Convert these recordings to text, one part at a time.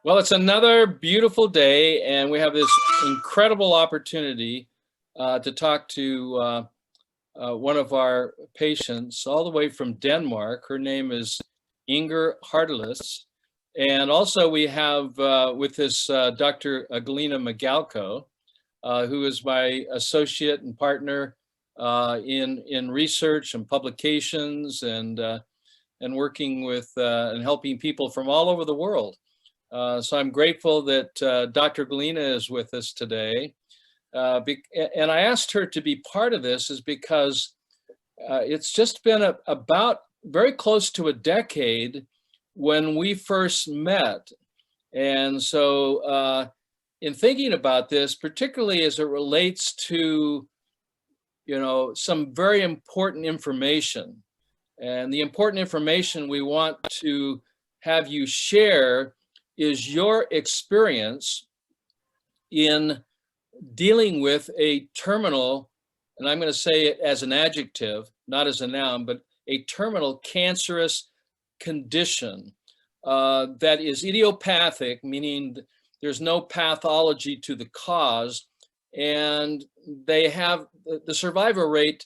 Well, it's another beautiful day, and we have this incredible opportunity to talk to one of our patients all the way from Denmark. Her name is Inger Hatelius. And also we have with us Dr. Galina Magalko, who is my associate and partner in research and publications and working with and helping people from all over the world. So I'm grateful that Dr. Galina is with us today. And I asked her to be part of this is because it's just been about very close to a decade when we first met. And so in thinking about this, particularly as it relates to, some very important information, and the important information we want to have you share is your experience in dealing with a terminal, and I'm going to say it as an adjective, not as a noun, but a terminal cancerous condition that is idiopathic, meaning there's no pathology to the cause, and they have the survival rate,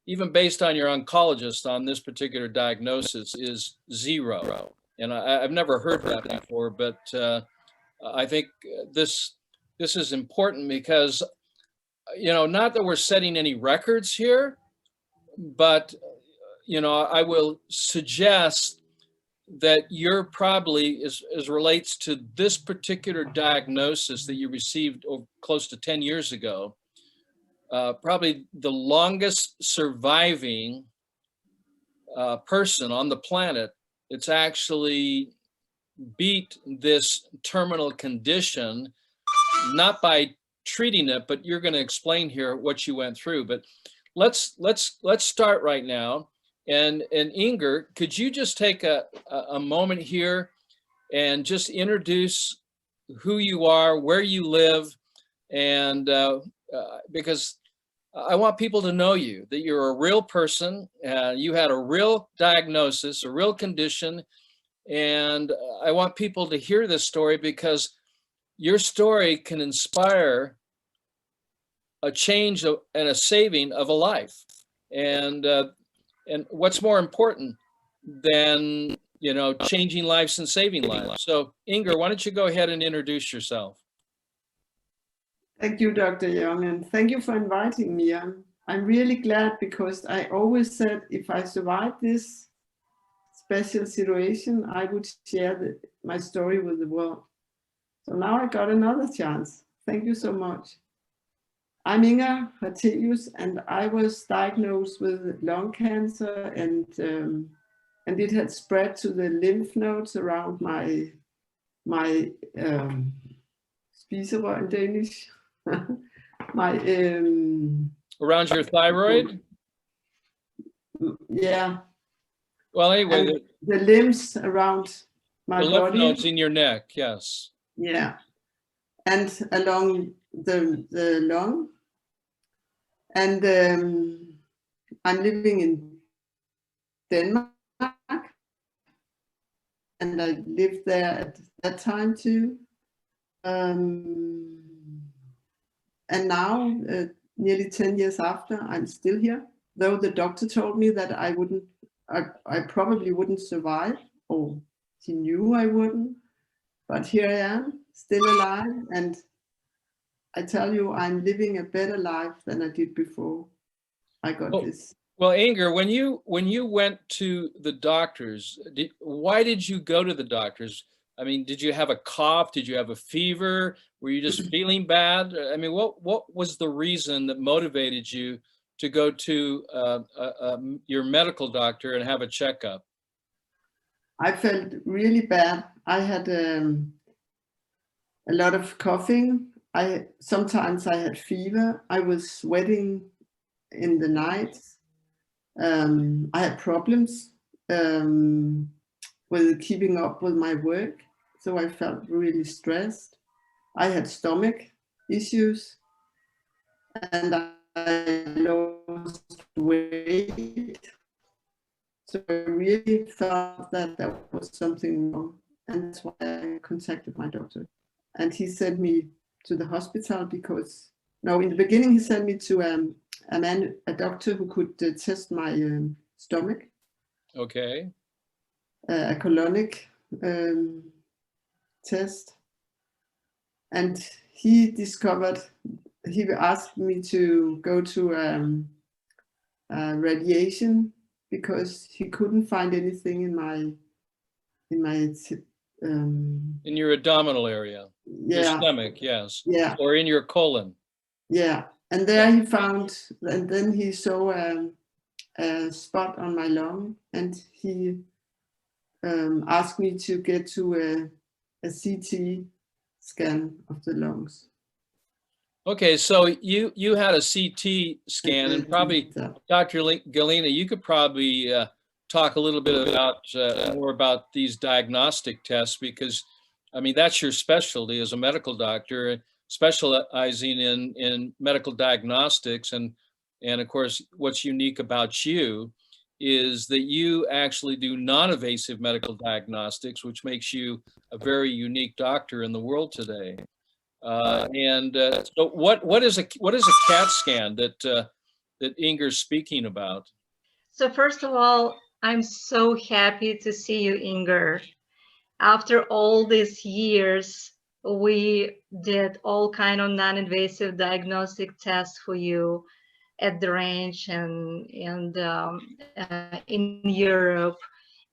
even based on your oncologist on this particular diagnosis, is 0. And I've never heard that before, but I think this is important because, not that we're setting any records here, but, I will suggest that you're probably, as relates to this particular diagnosis that you received close to 10 years ago, probably the longest surviving person on the planet. It's actually beat this terminal condition, not by treating it, but you're going to explain here what you went through. But let's start right now. And Inger, could you just take a moment here and just introduce who you are, where you live, and because I want people to know you, that you're a real person, you had a real diagnosis, a real condition, and I want people to hear this story because your story can inspire a change and a saving of a life. And what's more important than, changing lives and saving lives? So Inger, why don't you go ahead and introduce yourself? Thank you, Dr. Young, and thank you for inviting me. I'm really glad because I always said if I survive this special situation, I would share my story with the world. So now I got another chance. Thank you so much. I'm Inger Hatelius, and I was diagnosed with lung cancer, and it had spread to the lymph nodes around my spiserør in Danish. Around your thyroid? Yeah. Well, anyway, the limbs around my the lymph nodes in your neck, yes. Yeah, and along the lung, and I'm living in Denmark, and I lived there at that time too. And now, nearly 10 years after, I'm still here. Though the doctor told me that I probably wouldn't survive, or he knew I wouldn't. But here I am, still alive, and I tell you, I'm living a better life than I did before I got this. Well, Inger, when you went to the doctors, why did you go to the doctors? I mean, did you have a cough? Did you have a fever? Were you just feeling bad? I mean, what was the reason that motivated you to go to your medical doctor and have a checkup? I felt really bad. I had a lot of coughing. Sometimes I had fever. I was sweating in the nights. I had problems with keeping up with my work. So I felt really stressed. I had stomach issues, and I lost weight. So I really felt that there was something wrong. and that's why I contacted my doctor. And he sent me to the hospital because, no, in the beginning he sent me to a doctor who could test my stomach. Okay. A colonic test. And he asked me to go to radiation because he couldn't find anything in your abdominal area, your stomach, yes. Yeah. Or in your colon. Yeah. And there he found, and then he saw a spot on my lung, and he asked me to get to a CT scan of the lungs. Okay, so you had a CT scan, and probably Dr. Galina, you could probably talk a little bit about more about these diagnostic tests, because I mean that's your specialty as a medical doctor, specializing in medical diagnostics, and of course what's unique about you is that you actually do non-invasive medical diagnostics, which makes you a very unique doctor in the world today. So what is a CAT scan that Inger's speaking about? So first of all, I'm so happy to see you, Inger. After all these years, we did all kind of non-invasive diagnostic tests for you at the range and in Europe,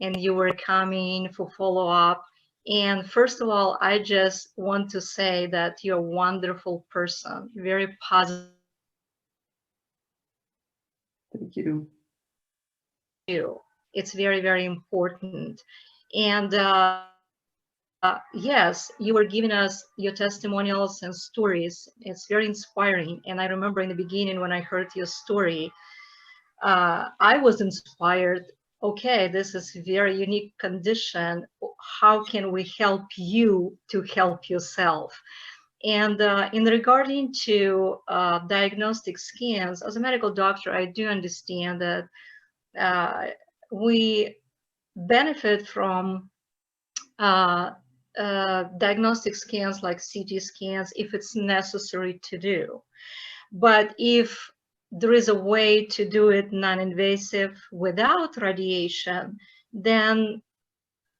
and you were coming for follow-up. And first of all, I just want to say that you're a wonderful person, very positive. Thank you. It's very, very important. And yes, you were giving us your testimonials and stories. It's very inspiring. And I remember in the beginning when I heard your story, I was inspired. Okay, this is a very unique condition. How can we help you to help yourself? And in regarding to diagnostic scans, as a medical doctor, I do understand that we benefit from diagnostic scans like CT scans if it's necessary to do. But if there is a way to do it non-invasive without radiation, then,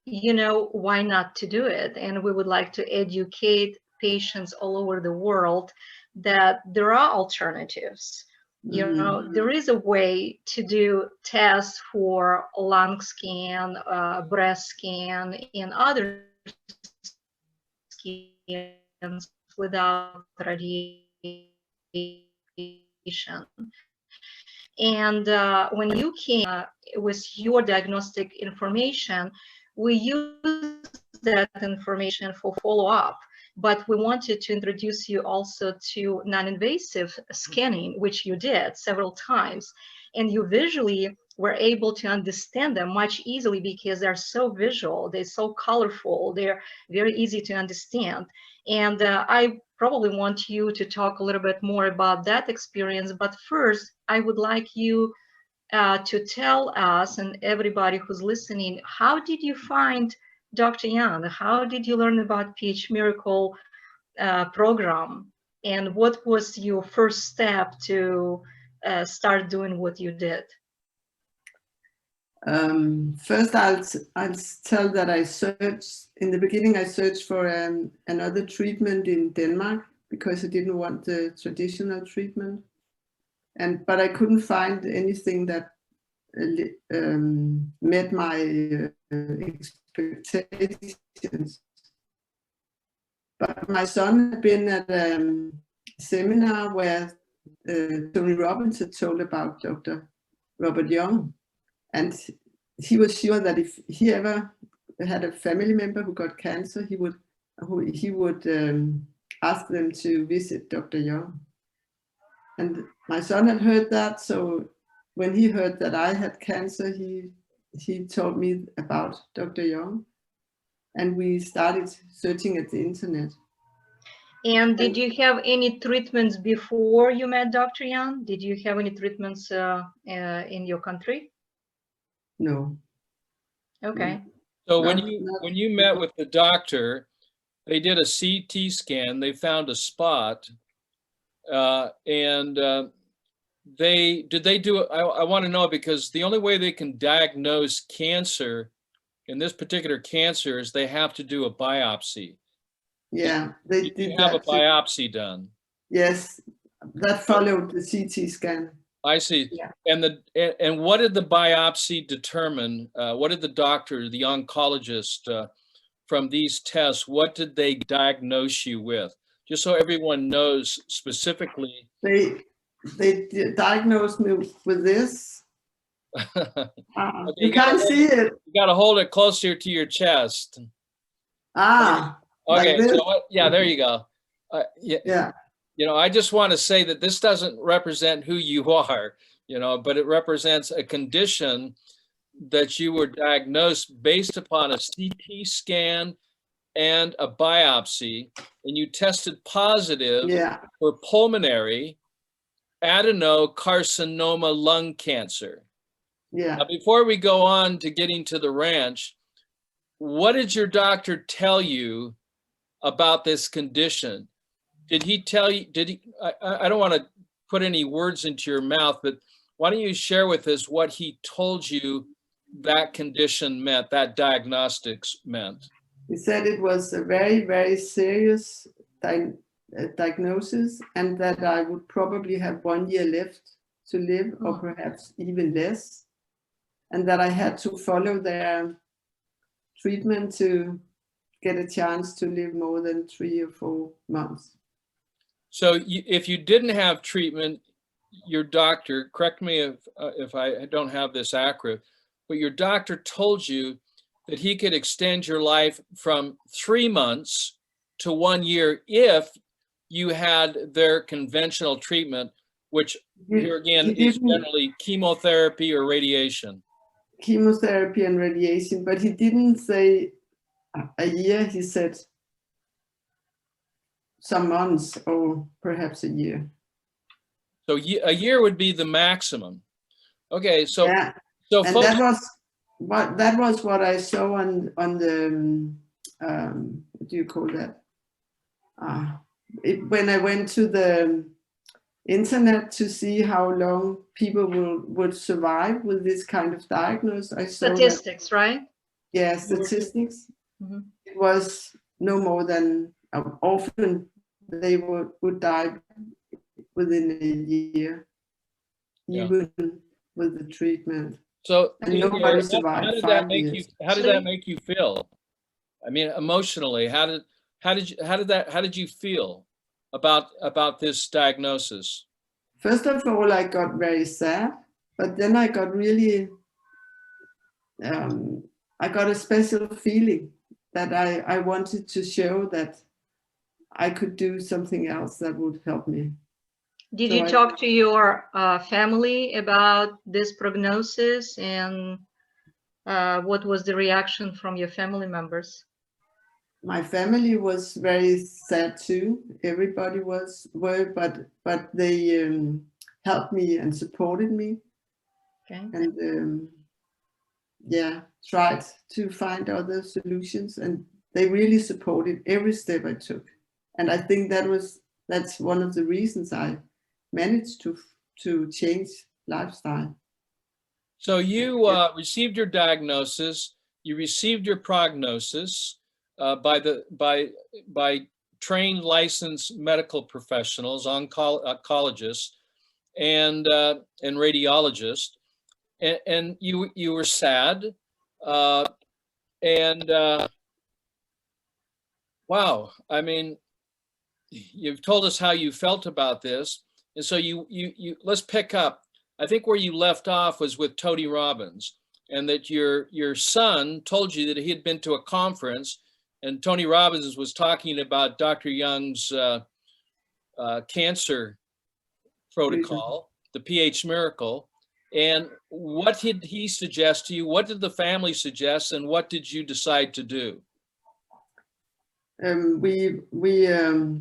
you know, why not to do it? And we would like to educate patients all over the world that there are alternatives. You know, there is a way to do tests for lung scan, breast scan, and other scans without radiation. And when you came with your diagnostic information, we use that information for follow-up. But we wanted to introduce you also to non-invasive scanning, which you did several times. And you visually were able to understand them much easily because they're so visual, they're so colorful, they're very easy to understand. And I probably want you to talk a little bit more about that experience. But first, I would like you to tell us and everybody who's listening, how did you find Dr. Jan? How did you learn about PH Miracle program? And what was your first step to start doing what you did? First, I'll tell that I searched, in the beginning I searched for another treatment in Denmark because I didn't want the traditional treatment. But I couldn't find anything that met my expectations. But my son had been at a seminar where Tony Robbins had told about Dr. Robert Young, and he was sure that if he ever had a family member who got cancer, he would ask them to visit Dr. Young. And my son had heard that, so when he heard that I had cancer, he told me about Dr. Young, and we started searching at the internet. And did you have any treatments before you met Dr. Young? Did you have any treatments in your country? No. Okay. So not, when you met with the doctor, they did a CT scan. They found a spot, and I want to know, because the only way they can diagnose cancer in this particular cancer is they have to do a biopsy. yeah, they Did did you have a that too. biopsy done? Yes, that followed the CT scan. I see. Yeah. And what did the biopsy determine? What did the doctor, the oncologist, from these tests, what did they diagnose you with? Just so everyone knows specifically. They diagnosed me with this. You can't see it. You got to hold it closer to your chest. Okay, Okay. like So yeah, there you go. yeah. You know, I just want to say that this doesn't represent who you are, but it represents a condition that you were diagnosed based upon a CT scan and a biopsy, and you tested positive for pulmonary adenocarcinoma lung cancer. Yeah. Now, before we go on to getting to the ranch, what did your doctor tell you about this condition? Did he tell you, I don't want to put any words into your mouth, but why don't you share with us what he told you that condition meant, that diagnostics meant? He said it was a very, very serious diagnosis, and that I would probably have 1 year left to live, or perhaps even less, and that I had to follow their treatment to get a chance to live more than 3 or 4 months. So if you didn't have treatment, your doctor, correct me if I don't have this accurate, but your doctor told you that he could extend your life from 3 months to 1 year if you had their conventional treatment, which here again is generally chemotherapy or radiation. Chemotherapy and radiation, but he didn't say a year, he said some months or perhaps a year. So a year would be the maximum. Okay, so yeah. So and folks, that was what I saw on the what do you call that? When I went to the internet to see how long people would survive with this kind of diagnosis, I saw statistics, right? Yeah, statistics. Mm-hmm. It was no more than often they would die within a year, even with the treatment. So and nobody survived. How did that make you feel? I mean, emotionally, how did you feel about this diagnosis? First of all, I got very sad, but then I got really, I got a special feeling that I wanted to show that I could do something else that would help me. Did you talk to your family about this prognosis, and what was the reaction from your family members? My family was very sad too. Everybody were, but they helped me and supported me. Okay. And tried to find other solutions, and they really supported every step I took. And I think that's one of the reasons I managed to change lifestyle. So you received your diagnosis, you received your prognosis by trained licensed medical professionals, oncologists, and radiologists, and you were sad, and wow, I mean, you've told us how you felt about this, and so you let's pick up. I think where you left off was with Tony Robbins, and that your son told you that he had been to a conference, and Tony Robbins was talking about Dr. Young's cancer protocol, the pH miracle. And what did he suggest to you? What did the family suggest, and what did you decide to do? We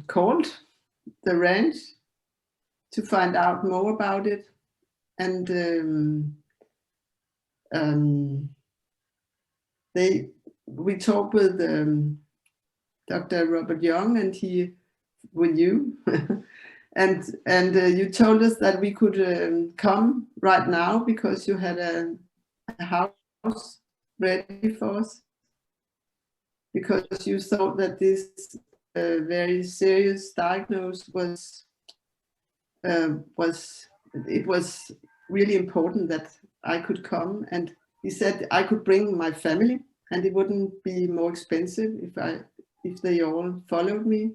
called the ranch to find out more about it, and we talked with Dr. Robert Young, and he with you, and you told us that we could come right now because you had a house ready for us, because you thought that this very serious diagnosis was really important that I could come. And he said I could bring my family and it wouldn't be more expensive if they all followed me.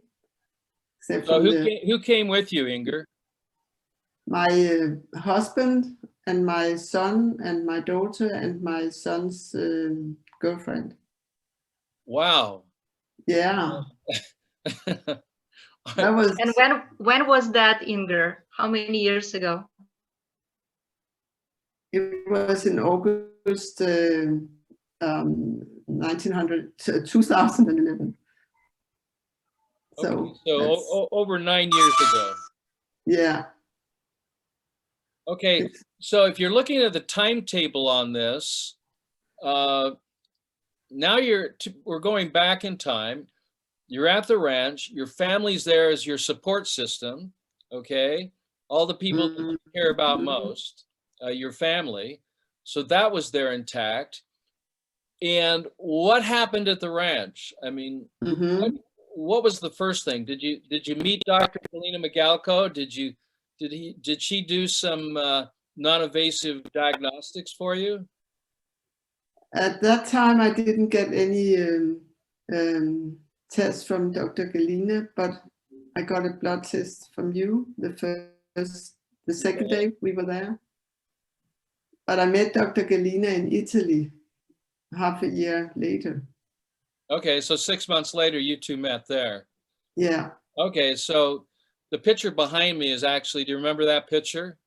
Except So who came with you, Inger? My husband and my son and my daughter and my son's girlfriend. Wow. Yeah. That was. And when was that, Inger? How many years ago? It was in August 2011. Okay, So over 9 years ago. Yeah. Okay, so if you're looking at the timetable on this, now we're going back in time. You're at the ranch. Your family's there as your support system. Okay, all the people that you care about most, your family. So that was there intact. And what happened at the ranch? I mean, what was the first thing? Did you meet Dr. Galina Magalko? Did she do some non-invasive diagnostics for you? At that time, I didn't get any tests from Dr. Galina, but I got a blood test from you the second day we were there. But I met Dr. Galina in Italy half a year later. Okay, so 6 months later, you two met there. Yeah. Okay, so the picture behind me is actually, do you remember that picture?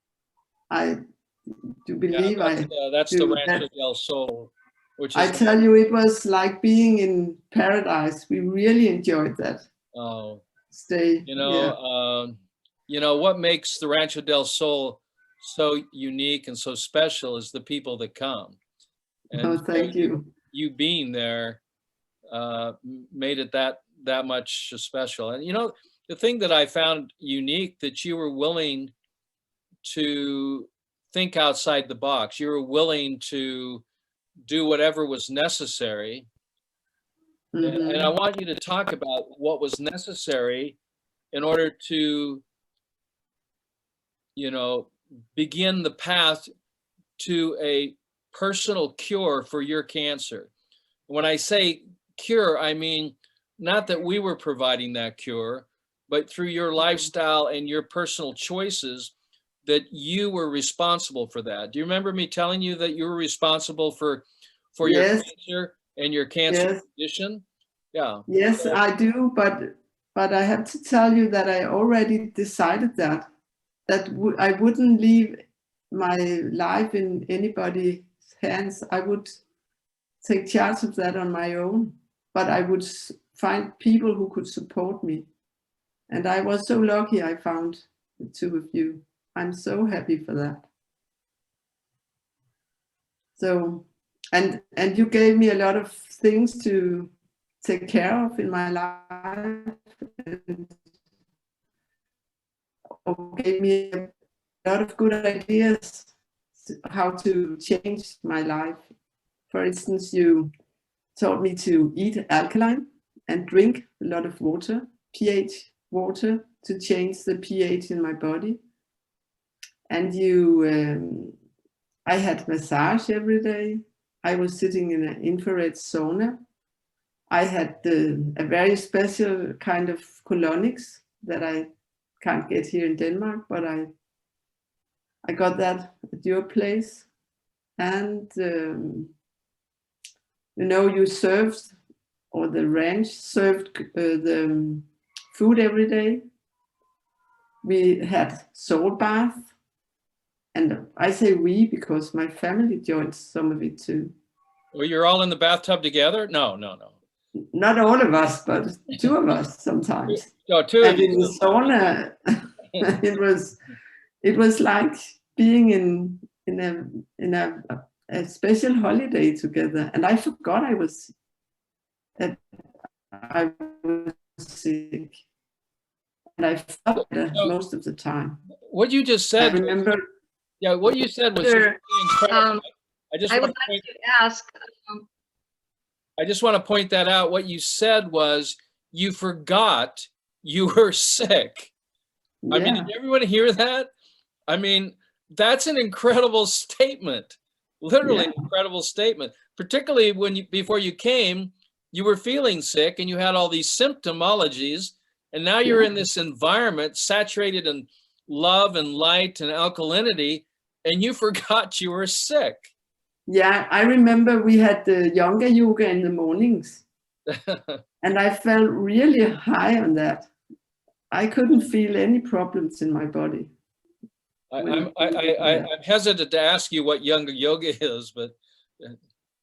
I do believe that's the Rancho del Sol, which is. I tell you, it was like being in paradise. We really enjoyed that. Oh, stay. You know what makes the Rancho del Sol so unique and so special is the people that come. And thank you. You being there made it that much special. And the thing that I found unique, that you were willing to think outside the box. You were willing to do whatever was necessary. And I want you to talk about what was necessary in order to, begin the path to a personal cure for your cancer. When I say cure, I mean not that we were providing that cure, but through your lifestyle and your personal choices, that you were responsible for that. Do you remember me telling you that you were responsible for your cancer and your cancer condition? Yeah. Yes, so, I do, but I have to tell you that I already decided that I wouldn't leave my life in anybody's hands. I would take charge of that on my own, but I would find people who could support me. And I was so lucky I found the two of you. I'm so happy for that. So, and you gave me a lot of things to take care of in my life, and gave me a lot of good ideas how to change my life. For instance, you taught me to eat alkaline and drink a lot of water, pH water, to change the pH in my body. And I had massage every day. I was sitting in an infrared sauna. I had a very special kind of colonics that I can't get here in Denmark, but I got that at your place. And you served, or the ranch served the food every day. We had salt bath, and I say we because my family joined some of it too. Well, you're all in the bathtub together? No. Not all of us, but two of us sometimes. No, two and of you. In the sauna, it was like being in a special holiday together. And I forgot I was that I was sick. And I felt better most of the time. What you just I said, remember, yeah, what you said was Sure. really incredible. I just I want would to like point, to ask, I just want to point that out. What you said was you forgot you were sick. I mean, yeah, did everyone hear that? I mean, that's an incredible statement. Literally Yeah. an incredible statement. Particularly when you, before you came, you were feeling sick and you had all these symptomologies, and now you're Yeah. in this environment saturated in love and light and alkalinity, and you forgot you were sick. yeah, I remember we had the younger yoga in the mornings, and I felt really high on that. I couldn't feel any problems in my body. I'm hesitant to ask you what younger yoga is, but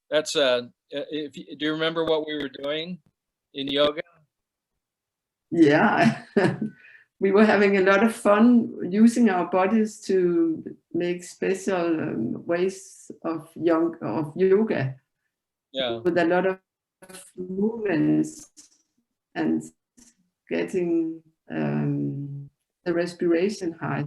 that's do you remember what we were doing in yoga? Yeah, we were having a lot of fun using our bodies to make special ways of yoga Yeah. with a lot of movements and getting the respiration high.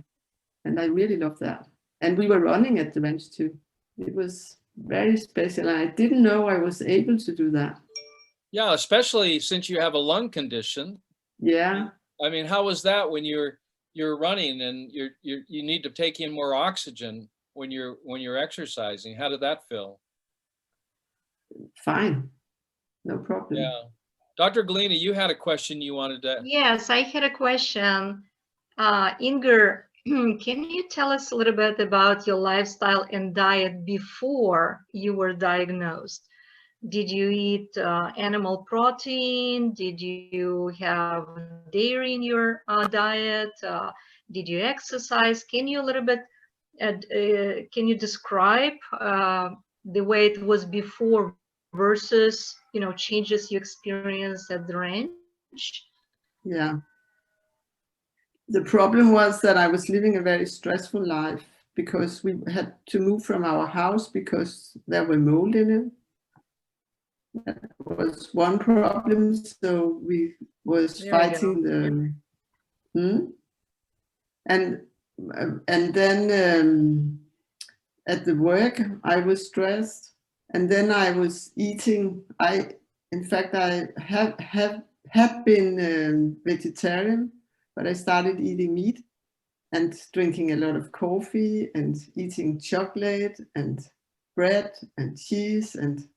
And I really love that. And we were running at the bench too. It was very special. I didn't know I was able to do that. Yeah, especially since you have a lung condition. Yeah. I mean, how was that when you're running and you need to take in more oxygen when you're exercising? How did that feel? Fine. No problem. Yeah. Dr. Galina, you had a question you wanted to. yes, I had a question. Inger, can you tell us a little bit about your lifestyle and diet before you were diagnosed? Did you eat animal protein? Did you have dairy in your diet? Did you exercise? Can you a little bit, can you describe the way it was before versus, you know, changes you experienced at the ranch? Yeah. The problem was that I was living a very stressful life because we had to move from our house because there were mold in it. That was one problem. So we was fighting the and then at the work I was stressed, and then I was eating. In fact I have been vegetarian, but I started eating meat and drinking a lot of coffee and eating chocolate and bread and cheese and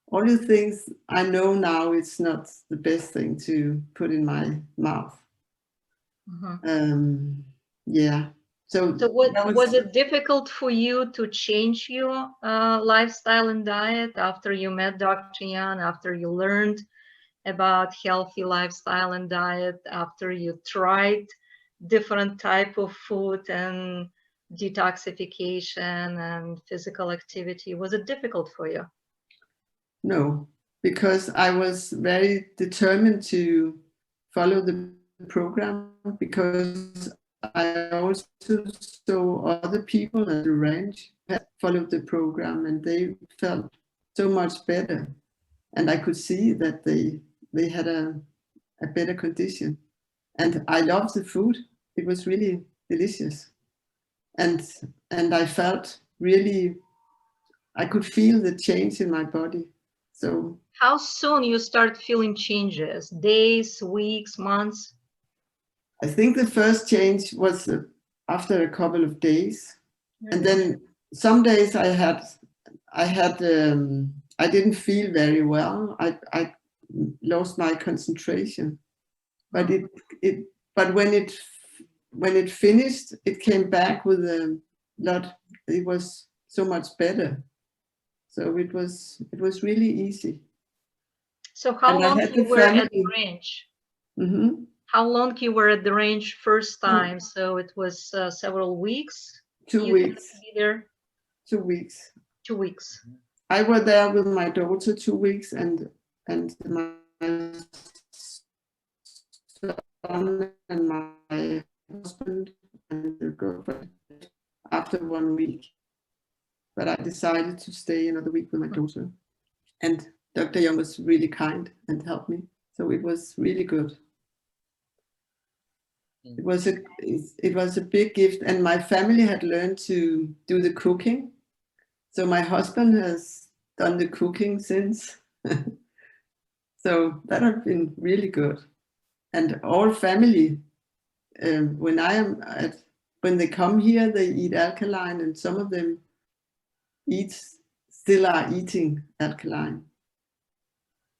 all the things I know now it's not the best thing to put in my mouth. Yeah. So was it difficult for you to change your lifestyle and diet after you met Dr. Jan, after you learned about healthy lifestyle and diet, after you tried different type of food and detoxification and physical activity? Was it difficult for you? No, because I was very determined to follow the program, because I also saw other people at the ranch had followed the program and they felt so much better. And I could see that they had a better condition. And I loved the food. It was really delicious. And I felt really, I could feel the change in my body. So how soon you start feeling changes? Days, weeks, months? I think the first change was after a couple of days. And then some days I didn't feel very well. I lost my concentration, but when it finished, it came back with a lot. It was so much better. So it was really easy. So how long you were at the ranch? Mm-hmm. How long you were at the ranch first time? So it was several weeks? 2 weeks. Be there? 2 weeks. 2 weeks. I was there with my daughter 2 weeks and my son and my husband and the girlfriend after 1 week. But I decided to stay another week with my daughter. And Dr. Young was really kind and helped me. So it was really good. It was a big gift, and my family had learned to do the cooking. So my husband has done the cooking since. So that has been really good. And all family, when they come here, they eat alkaline, and some of them still are eating alkaline.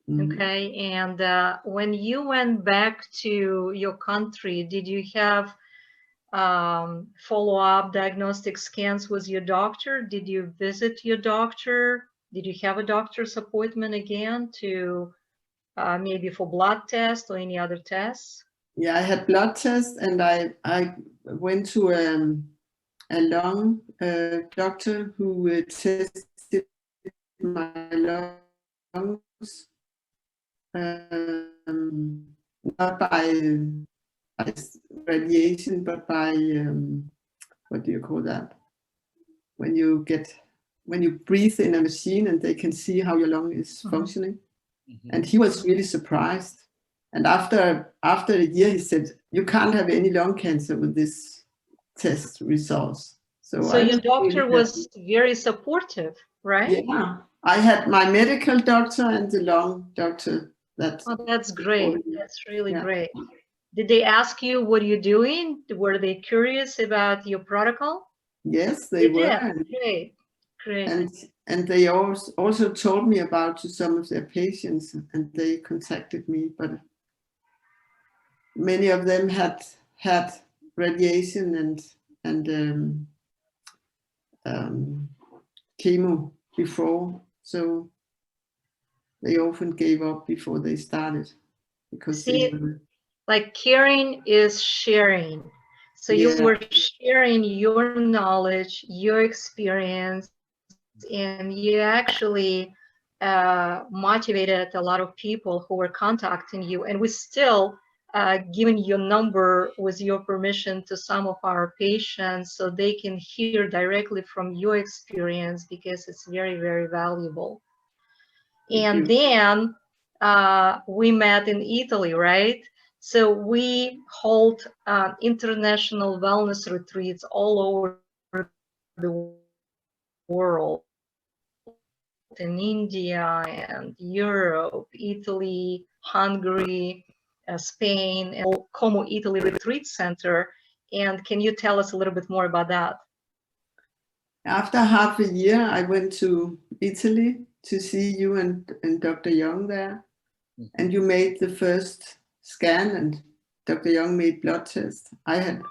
Okay, and when you went back to your country, did you have follow-up diagnostic scans with your doctor? Did you visit your doctor? Did you have a doctor's appointment again to maybe for blood test or any other tests? Yeah, I had blood tests, and I went to a lung doctor who tested my lungs, not by radiation, but by what do you call that? When you breathe in a machine and they can see how your lung is functioning. And he was really surprised. And after a year, he said, "You can't have any lung cancer with this test results." So your doctor was very supportive, right? Yeah, I had my medical doctor and the lung doctor. Oh, that's great. That's really great. Did they ask you what you're doing? Were they curious about your protocol? Yes, they were. Great, great. And they also told me about some of their patients, and they contacted me, but many of them had radiation and chemo before, so they often gave up before they started because like caring is sharing. So you were sharing your knowledge, your experience, and you actually motivated a lot of people who were contacting you, and we still giving your number with your permission to some of our patients so they can hear directly from your experience, because it's very, very valuable. And then we met in Italy, right? So we hold international wellness retreats all over the world, in India and Europe, Italy, Hungary, Spain, and Como Italy Retreat Center. And can you tell us a little bit more about that? After half a year, I went to Italy to see you and Dr. Young there. And you made the first scan, and Dr. Young made blood tests. I had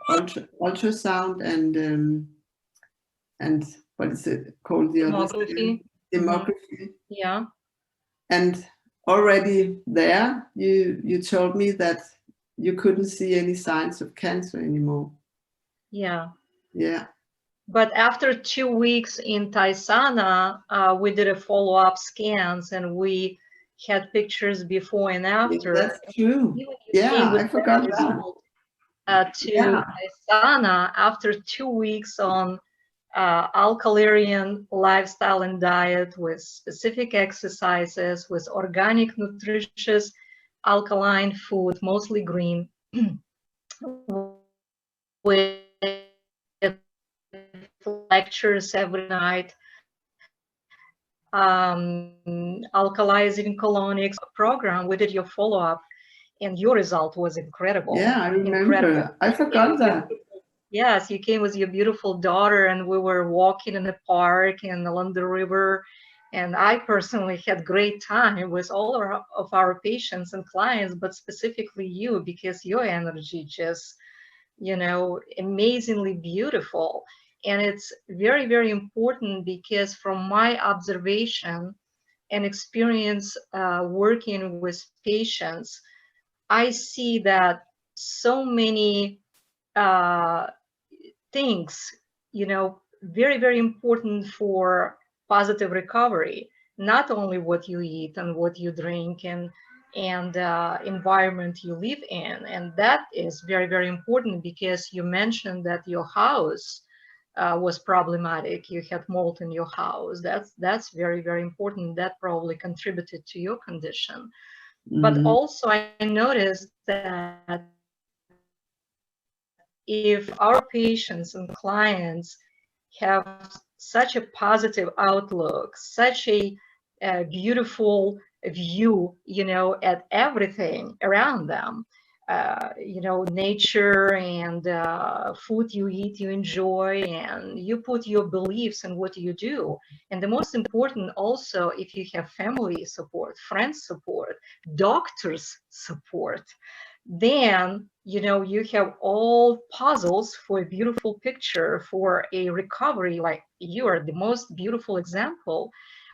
ultrasound and what is it called? The Demography. Demography. Yeah. And already there, you told me that you couldn't see any signs of cancer anymore. Yeah. Yeah. But after 2 weeks in Taisana, we did a follow-up scans, and we had pictures before and after. Yeah, that's true. Yeah, I forgot that. To Taisana after 2 weeks on alkaline lifestyle and diet with specific exercises, with organic, nutritious, alkaline food, mostly green, with lectures every night, alkalizing colonics program. We did your follow-up, and your result was incredible. Yeah, I remember. Incredible. I forgot that. Yes, you came with your beautiful daughter, and we were walking in the park and along the river. And I personally had great time with all of our patients and clients, but specifically you, because your energy just, amazingly beautiful. And it's very, very important, because from my observation and experience working with patients, I see that so many things, very, very important for positive recovery, not only what you eat and what you drink and environment you live in. And that is very, very important, because you mentioned that your house was problematic. You had mold in your house. That's very, very important. That probably contributed to your condition. But also I noticed that if our patients and clients have such a positive outlook, such a beautiful view, you know, at everything around them, you know, nature and food you eat, you enjoy, and you put your beliefs in what you do. And the most important also, if you have family support, friends support, doctors support, then, you know, you have all puzzles for a beautiful picture for a recovery. Like you are the most beautiful example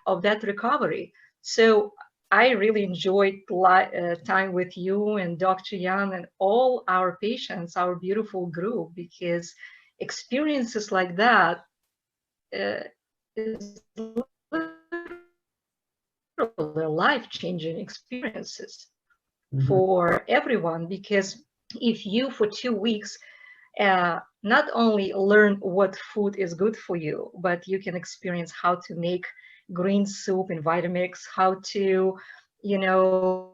of that recovery. So I really enjoyed time with you and Dr. Yan and all our patients, our beautiful group, because experiences like that is life-changing experiences for everyone. Because if you for 2 weeks not only learn what food is good for you, but you can experience how to make green soup in Vitamix, how to, you know,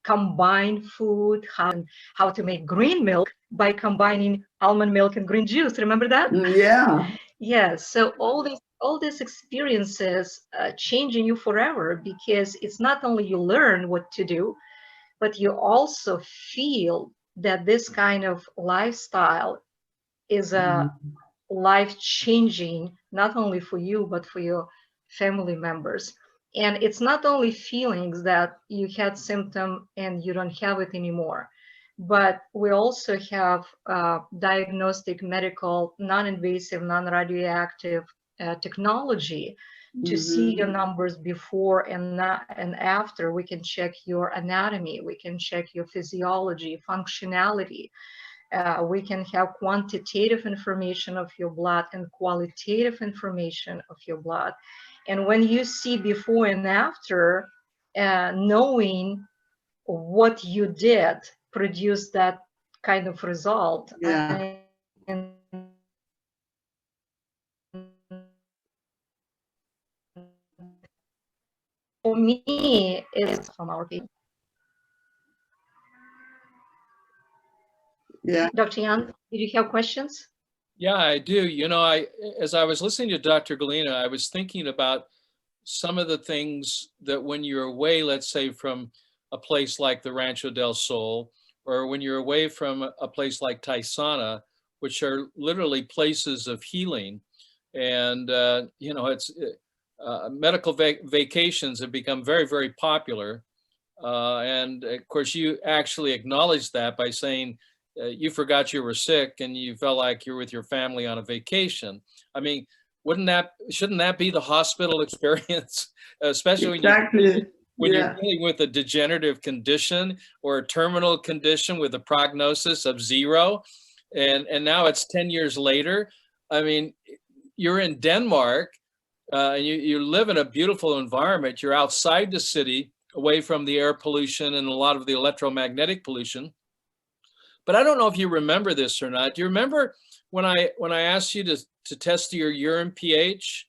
combine food, how to make green milk by combining almond milk and green juice. Remember that? Yeah. Yeah. So all these experiences changing you forever, because it's not only you learn what to do, but you also feel that this kind of lifestyle is a life-changing, not only for you, but for your family members. And it's not only feelings that you had symptom and you don't have it anymore, but we also have diagnostic, medical, non-invasive, non-radioactive technology to see your numbers before and after. We can check your anatomy, we can check your physiology, functionality. We can have quantitative information of your blood and qualitative information of your blood. And when you see before and after, knowing what you did produce that kind of result. Yeah. And for me, it's from our people. Yeah. Dr. Yan, did you have questions? Yeah, I do. You know, as I was listening to Dr. Galina, I was thinking about some of the things that when you're away, let's say from a place like the Rancho del Sol, or when you're away from a place like Taisana, which are literally places of healing. And, you know, it's medical vacations have become very, very popular. And of course, you actually acknowledged that by saying you forgot you were sick and you felt like you're with your family on a vacation. I mean, shouldn't that be the hospital experience, especially Exactly. when you're dealing with a degenerative condition or a terminal condition with a prognosis of 0, and now it's 10 years later. I mean, you're in Denmark, and you live in a beautiful environment. You're outside the city, away from the air pollution and a lot of the electromagnetic pollution. But I don't know if you remember this or not. Do you remember when I asked you to test your urine pH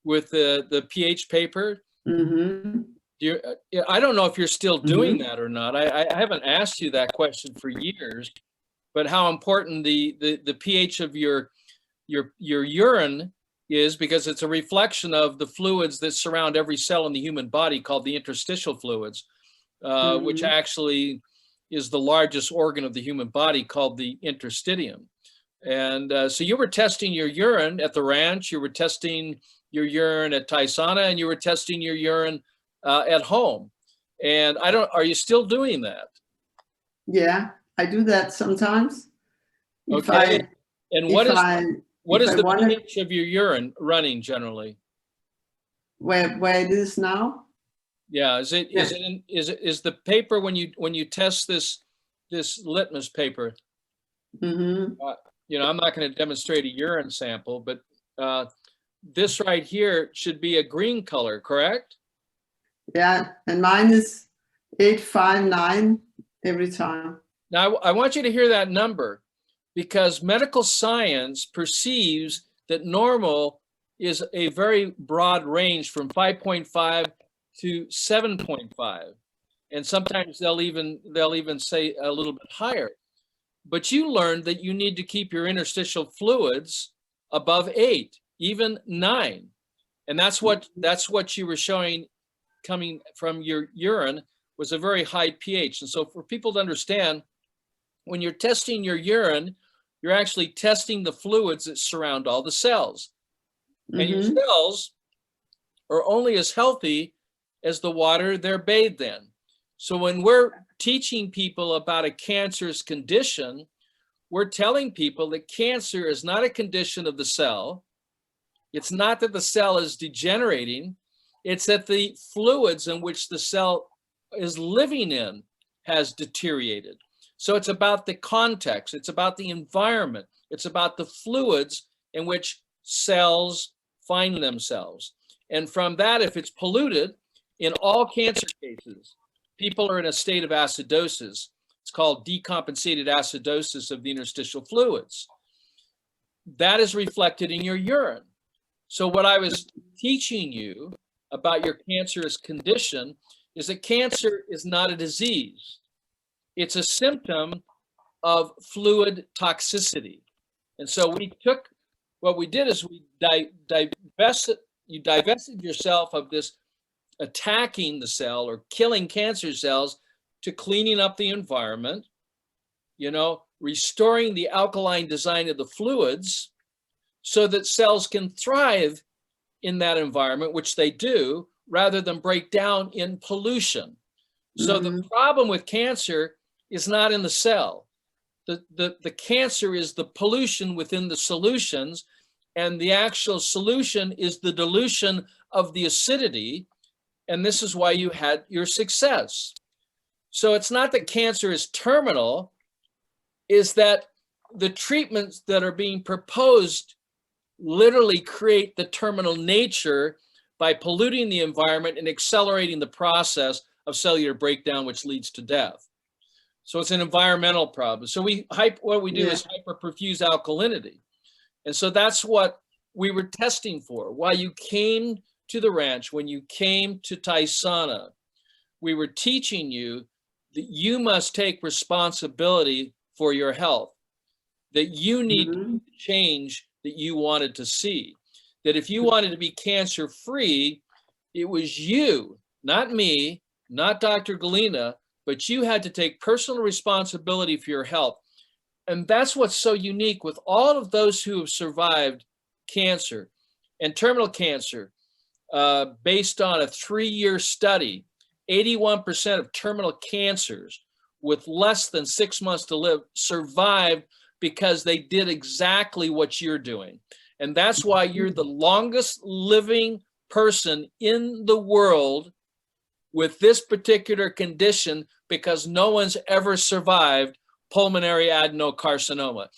with the pH paper? I don't know if you're still doing that or not. I haven't asked you that question for years, but how important the pH of your urine is, because it's a reflection of the fluids that surround every cell in the human body, called the interstitial fluids, which actually is the largest organ of the human body, called the interstitium. And so you were testing your urine at the ranch, you were testing your urine at Taisana, and you were testing your urine at home. And are you still doing that? Yeah, I do that sometimes. Okay. And what is the pH of your urine running generally? Where it is now? Yeah, is the paper when you test this litmus paper? You know, I'm not going to demonstrate a urine sample, but this right here should be a green color, correct? Yeah, and mine is 859 every time. Now, I want you to hear that number, because medical science perceives that normal is a very broad range from 5.5 to 7.5. And sometimes they'll even say a little bit higher. But you learned that you need to keep your interstitial fluids above 8, even 9. And that's what you were showing coming from your urine was a very high pH. And so for people to understand, when you're testing your urine, you're actually testing the fluids that surround all the cells. And your cells are only as healthy as the water they're bathed in. So when we're teaching people about a cancerous condition, we're telling people that cancer is not a condition of the cell. It's not that the cell is degenerating. It's that the fluids in which the cell is living in has deteriorated. So it's about the context. It's about the environment. It's about the fluids in which cells find themselves. And from that, if it's polluted, in all cancer cases, people are in a state of acidosis. It's called decompensated acidosis of the interstitial fluids. That is reflected in your urine. So what I was teaching you about your cancerous condition is that cancer is not a disease. It's a symptom of fluid toxicity. And so what we did is we divested yourself of this attacking the cell or killing cancer cells to cleaning up the environment, restoring the alkaline design of the fluids so that cells can thrive in that environment, which they do, rather than break down in pollution. So the problem with cancer is not in the cell. The cancer is the pollution within the solutions, and the actual solution is the dilution of the acidity, and this is why you had your success. So it's not that cancer is terminal, is that the treatments that are being proposed literally create the terminal nature by polluting the environment and accelerating the process of cellular breakdown, which leads to death. So it's an environmental problem. So what we do is hyperperfuse alkalinity. And so that's what we were testing for. While you came to the ranch, when you came to Taisana, we were teaching you that you must take responsibility for your health, that you need to change that you wanted to see, that if you wanted to be cancer-free, it was you, not me, not Dr. Galina, but you had to take personal responsibility for your health. And that's what's so unique with all of those who have survived cancer and terminal cancer. Based on a 3-year study, 81% of terminal cancers with less than 6 months to live survived because they did exactly what you're doing. And that's why you're the longest living person in the world with this particular condition, because no one's ever survived pulmonary adenocarcinoma.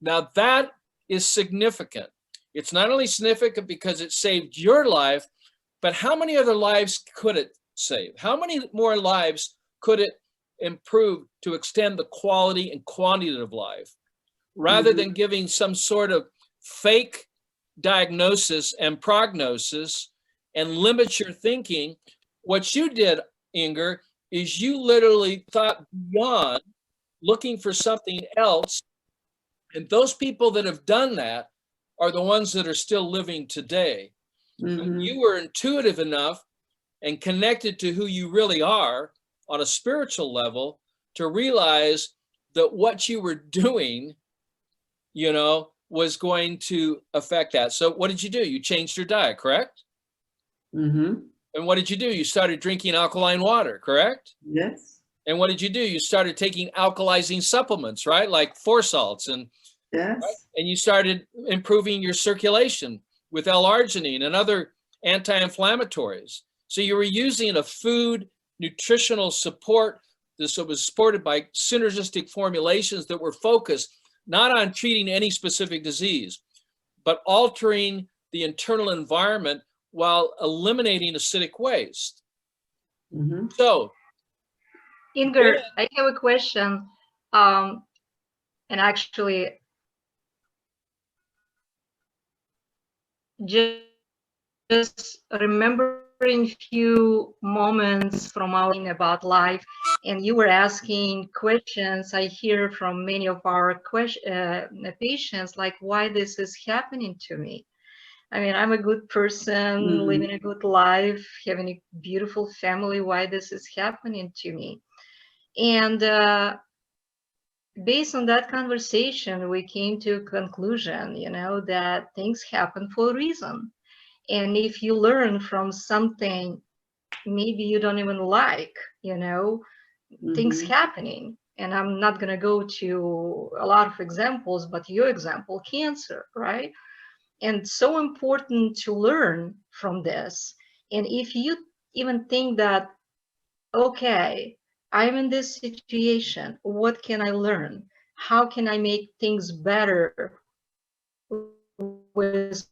Now that is significant. It's not only significant because it saved your life, but how many other lives could it save? How many more lives could it improve to extend the quality and quantity of life, rather than giving some sort of fake diagnosis and prognosis and limit your thinking? What you did, Inger, is you literally thought beyond, looking for something else. And those people that have done that are the ones that are still living today. You were intuitive enough and connected to who you really are on a spiritual level to realize that what you were doing, was going to affect that. So what did you do? You changed your diet, correct? And what did you do? You started drinking alkaline water, correct? Yes. And what did you do? You started taking alkalizing supplements, right? Like salts and yes. Right? And you started improving your circulation with L-arginine and other anti-inflammatories. So you were using a food nutritional support that was supported by synergistic formulations that were focused not on treating any specific disease, but altering the internal environment while eliminating acidic waste. So Inger, I have a question. And actually, just remembering few moments from our about life, and you were asking questions I hear from many of our patients, like why this is happening to me. I mean, I'm a good person, living a good life, having a beautiful family. Why this is happening to me? And based on that conversation, we came to a conclusion, you know, that things happen for a reason. And if you learn from something maybe you don't even like, you know, things happening. And I'm not going to go to a lot of examples, but your example, cancer, right? And so important to learn from this. And if you even think that, okay, I'm in this situation, what can I learn? How can I make things better with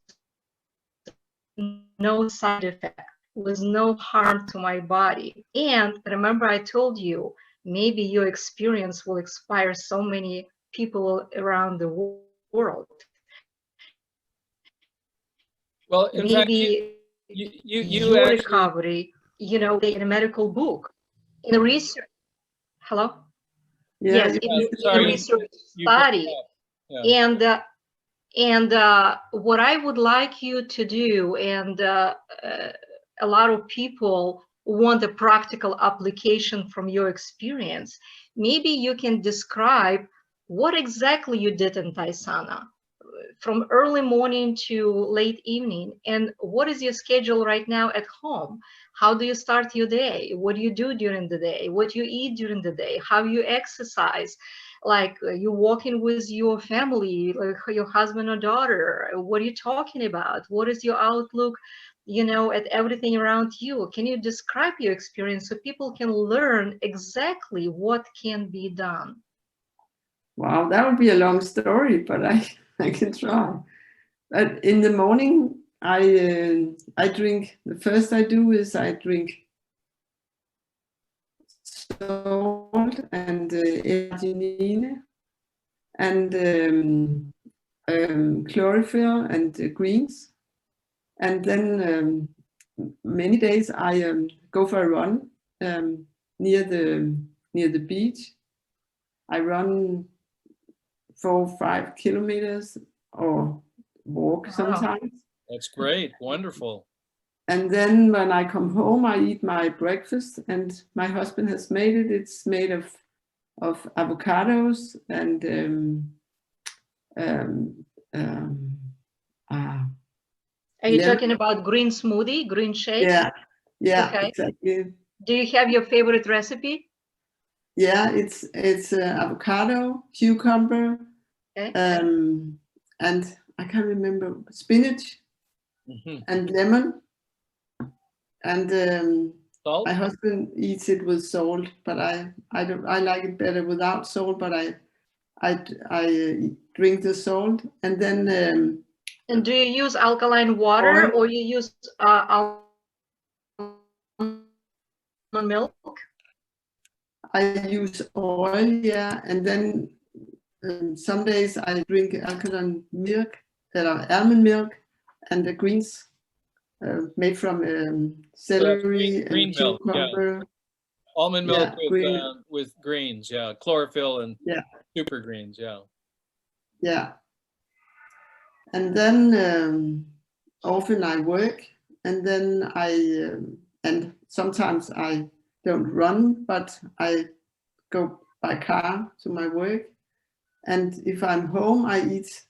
no side effect, with no harm to my body? And remember, I told you, maybe your experience will inspire so many people around the world. Well, in fact, Maybe you your actually, recovery, you know, in a medical book, in a research. Hello? Yeah, Yes, in a sorry, research you broke study. up. Yeah. And what I would like you to do, and a lot of people want a practical application from your experience. Maybe you can describe what exactly you did in Taisana from early morning to late evening, and what is your schedule right now at home? How do you start your day? What do you do during the day? What you eat during the day? How you exercise? Like you walking with your family, like your husband or daughter? What are you talking about? What is your outlook, you know, at everything around you? Can you describe your experience so people can learn exactly what can be done? wow, that would be a long story, but I can try. But in the morning, I drink. The first I do is I drink salt and arginine and chlorophyll and greens. And then many days I go for a run near the beach. I run 4 or 5 kilometers or walk sometimes. That's great. Wonderful. And then when I come home, I eat my breakfast, and my husband has made it. It's made of avocados and Are you lemon. talking about green smoothie, green shake? Yeah, Okay. exactly. Do you have your favorite recipe? Yeah, it's avocado, cucumber, Okay. and I can't remember, spinach and lemon. And Salt? my husband eats it with salt, but I like it better without salt. But I drink the salt, and then And do you use alkaline water oil. or you use almond milk? I use oil, yeah, and then some days I drink alkaline milk, almond milk, and the greens made from celery green and milk, yeah. cucumber. Almond milk Yeah, with greens, yeah. Chlorophyll and Yeah. super greens, yeah. Yeah. And then often I work, and then and sometimes I don't run, but I go by car to my work. And if I'm home, I eat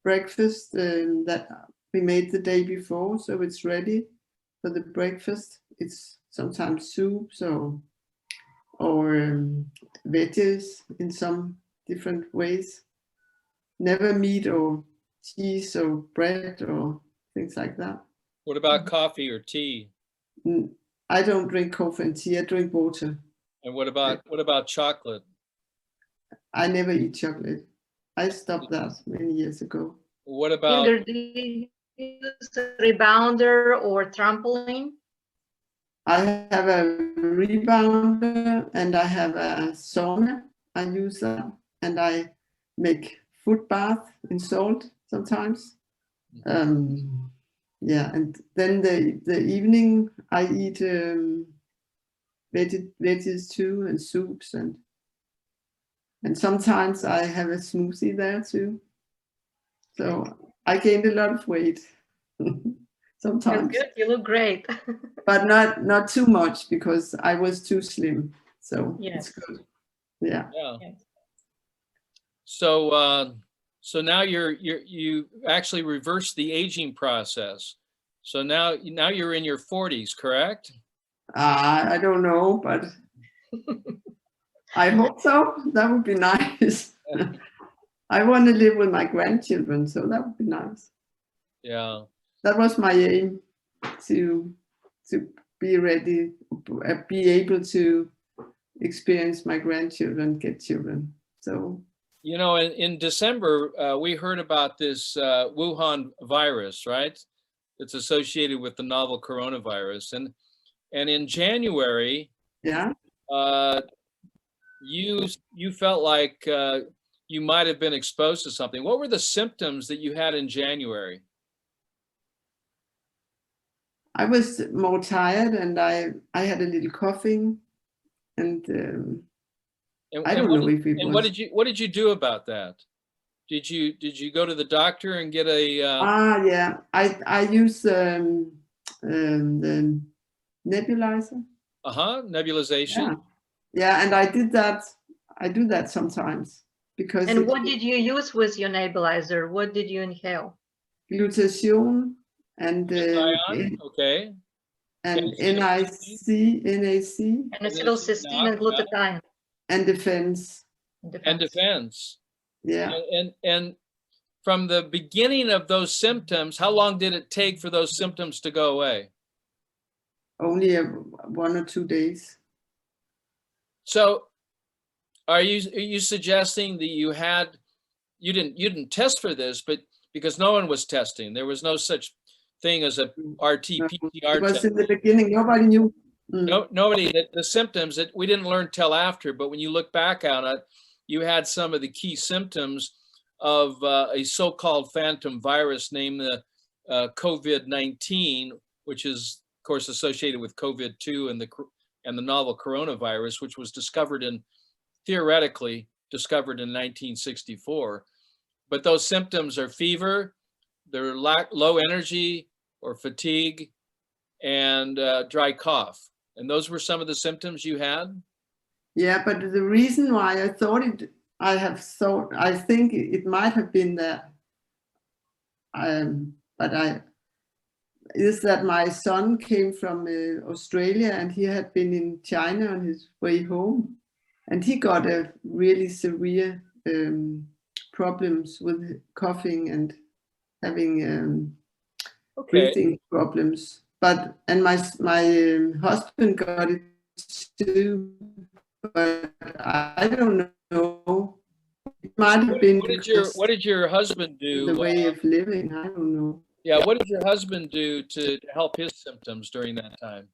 breakfast that we made the day before, so it's ready for the breakfast. It's sometimes soups or veggies in some different ways. Never meat or cheese or bread or things like that. What about coffee or tea? I don't drink coffee and tea. I drink water. And what about chocolate? I never eat chocolate. I stopped that many years ago. What about Inger, do you use a rebounder or trampoline? I have a rebounder and I have a sauna. I use that, and I make foot bath in salt sometimes. Yeah, and then the evening I eat veggies too, and soups, and sometimes I have a smoothie there too. So I gained a lot of weight sometimes. That's good. You look great. But not too much, because I was too slim. So Yes. it's good. Yeah. Yeah. Yes. So so now you actually reversed the aging process. So now you're in your 40s, correct? I don't know, but I hope so. That would be nice. I want to live with my grandchildren, so that would be nice. Yeah. That was my aim, to be ready, be able to experience my grandchildren, get children. So, You know, in December, we heard about this Wuhan virus, right? It's associated with the novel coronavirus. And in January, yeah, you felt like you might have been exposed to something. What were the symptoms that you had in January? I was more tired, and I had a little coughing, and I don't know if it and was. what did you do about that? Did you go to the doctor and get a Yeah, I use the nebulizer. nebulization? Yeah, and I did that. I do that sometimes, because And what did you use with your nebulizer? What did you inhale? glutathione and Glutathione? Okay. and And NAC And acetylcysteine and glutathione. and defense. And defense. Yeah. And from the beginning of those symptoms, how long did it take for those symptoms to go away? Only 1 or 2 days. So are you suggesting that you didn't test for this, but because no one was testing, there was no such thing as a RT-PCR It was test. in the beginning, nobody knew. Nobody, the symptoms that we didn't learn till after, but when you look back on it, you had some of the key symptoms of a so-called phantom virus named the COVID-19, which is of course associated with COVID-2 and the novel coronavirus, which was theoretically discovered in 1964. But those symptoms are fever, they're low energy or fatigue, and dry cough. And those were some of the symptoms you had? Yeah, but the reason why I think it might have been that, is that my son came from Australia, and he had been in China on his way home, and he got a really severe problems with coughing and having breathing problems. And my husband got it too, but I don't know. It might have been What did your husband do? The way of living, I don't know. Yeah, what did your husband do to help his symptoms during that time?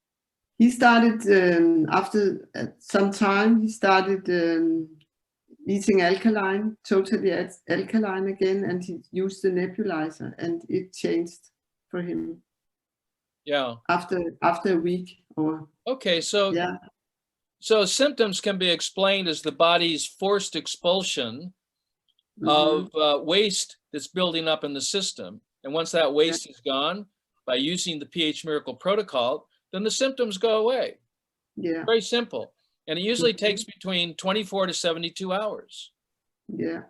He started after some time. He started eating alkaline, totally alkaline again, and he used the nebulizer, and it changed for him. Yeah. After a week or. Okay, so yeah. So symptoms can be explained as the body's forced expulsion of waste that's building up in the system. And once that waste is gone, by using the pH Miracle Protocol, then the symptoms go away. Yeah. Very simple. And it usually takes between 24 to 72 hours. Yeah.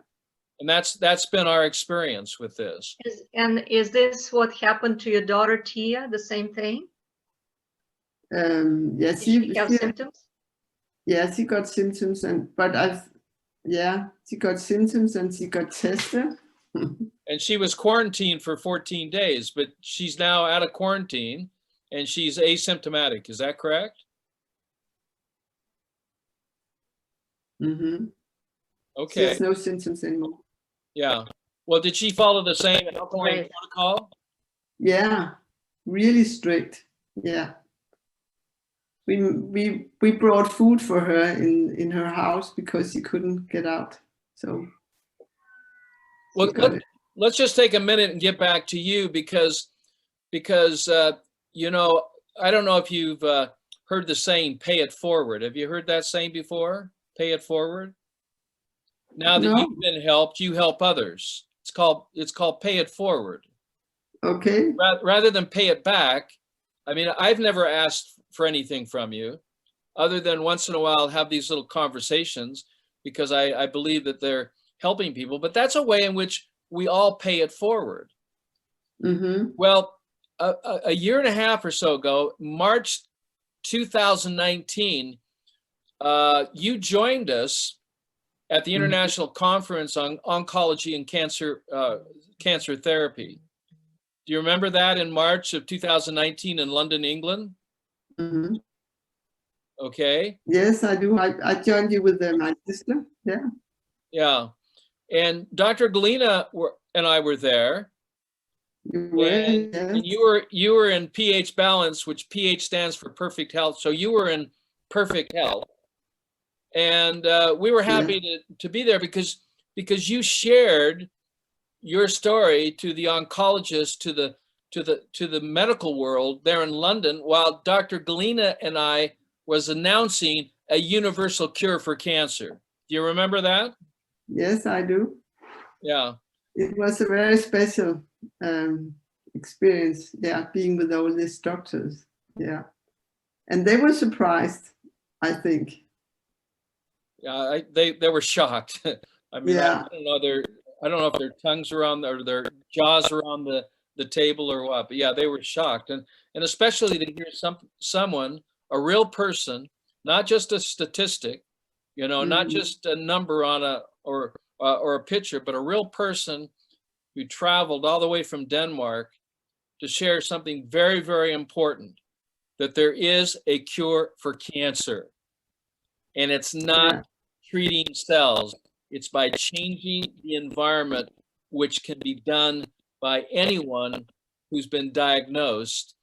And that's been our experience with this. Is this what happened to your daughter, Tia, the same thing? Yes. Did she have symptoms? Yeah, she got symptoms, she got symptoms and she got tested. And she was quarantined for 14 days, but she's now out of quarantine and she's asymptomatic. Is that correct? Mm-hmm. Okay. She has no symptoms anymore. Yeah. Well, did she follow the same alkaline protocol? Yeah, really strict. Yeah. we brought food for her in her house because she couldn't get out. So well, let's just take a minute and get back to you because you know, I don't know if you've heard the saying "pay it forward." Have you heard that saying before? Pay it forward. Now that you've been helped, you help others. It's called pay it forward. Okay. Rather than pay it back. I mean, I've never asked for anything from you, other than once in a while have these little conversations because I believe that they're helping people. But that's a way in which we all pay it forward. Mm-hmm. Well, a year and a half or so ago, March 2019, you joined us at the International Conference on Oncology and Cancer Therapy. Do you remember that in March of 2019 in London, England? Mm-hmm. Okay. Yes, I do. I joined you with my sister. Yeah. Yeah. And Dr. Galina and I were there. You were, and you were in pH balance, which pH stands for perfect health. So you were in perfect health. And we were happy to be there because you shared your story to the oncologists, to the medical world there in London, while Dr. Galina and I was announcing a universal cure for cancer. Do you remember that? Yes, I do. Yeah. It was a very special experience, being with all these doctors. Yeah. And they were surprised, I think. Yeah, they were shocked. I mean, I don't know if their tongues are on or their jaws are on the table or what, but yeah, they were shocked. And especially to hear someone, a real person, not just a statistic, you know, not just a number on or a picture, but a real person who traveled all the way from Denmark to share something very, very important, that there is a cure for cancer. And it's not treating cells. It's by changing the environment, which can be done by anyone who's been diagnosed.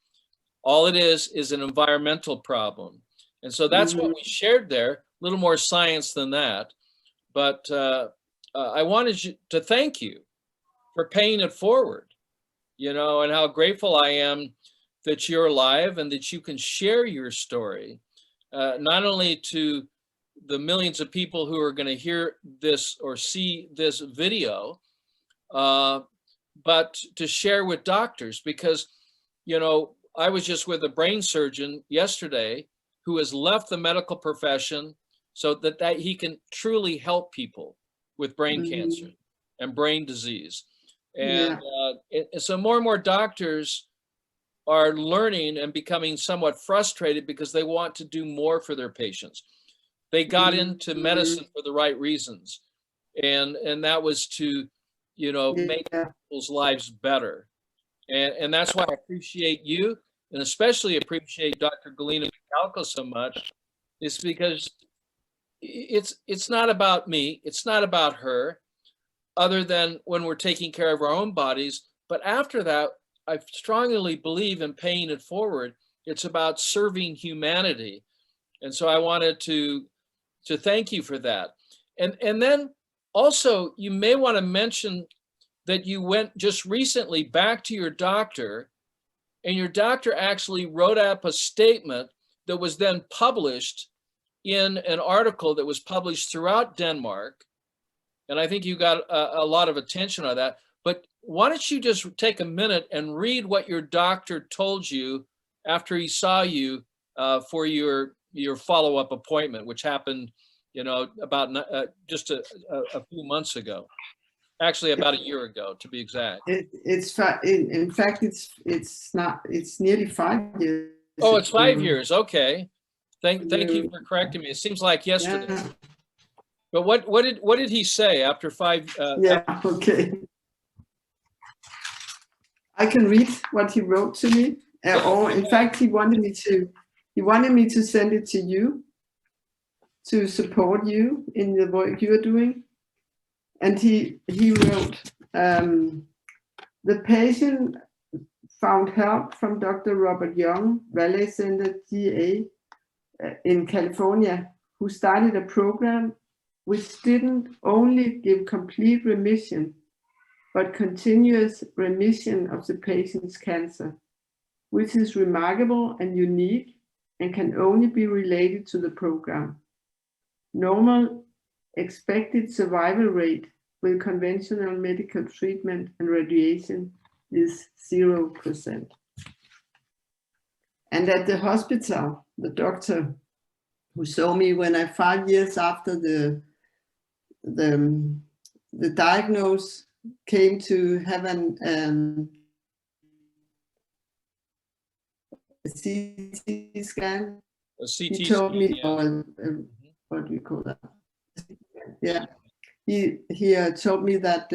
All it is an environmental problem. And so that's what we shared there, a little more science than that. But I wanted to thank you for paying it forward, you know, and how grateful I am that you're alive and that you can share your story, not only to the millions of people who are going to hear this or see this video, but to share with doctors, because, you know, I was just with a brain surgeon yesterday who has left the medical profession so that he can truly help people with brain cancer and brain disease. And so more and more doctors are learning and becoming somewhat frustrated because they want to do more for their patients. They got into medicine for the right reasons. And that was to, you know, make people's lives better. And that's why I appreciate you, and especially appreciate Dr. Galina Michalko so much, is because it's not about me, it's not about her, other than when we're taking care of our own bodies. But after that, I strongly believe in paying it forward. It's about serving humanity. And so I wanted to thank you for that. And then also, you may want to mention that you went just recently back to your doctor, and your doctor actually wrote up a statement that was then published in an article that was published throughout Denmark. And I think you got a lot of attention on that. But why don't you just take a minute and read what your doctor told you after he saw you for your follow-up appointment, which happened, you know, about just a few months ago. Actually, about a year ago, to be exact. In fact, it's nearly 5 years. Oh, it's 5 years. Okay. Thank you for correcting me. It seems like yesterday. Yeah. But what did he say after 5? Okay. I can read what he wrote to me. Or in fact, he wanted me to send it to you to support you in the work you are doing. And he wrote, the patient found help from Dr. Robert Young, Valley Center, GA, in California who started a program which didn't only give complete remission, but continuous remission of the patient's cancer, which is remarkable and unique and can only be related to the program. Normal expected survival rate with conventional medical treatment and radiation is 0%. And at the hospital, the doctor who saw me when 5 years after the diagnosis came to have a CT scan. A CT He told scan, me, yeah. what do you call that? Yeah, he told me that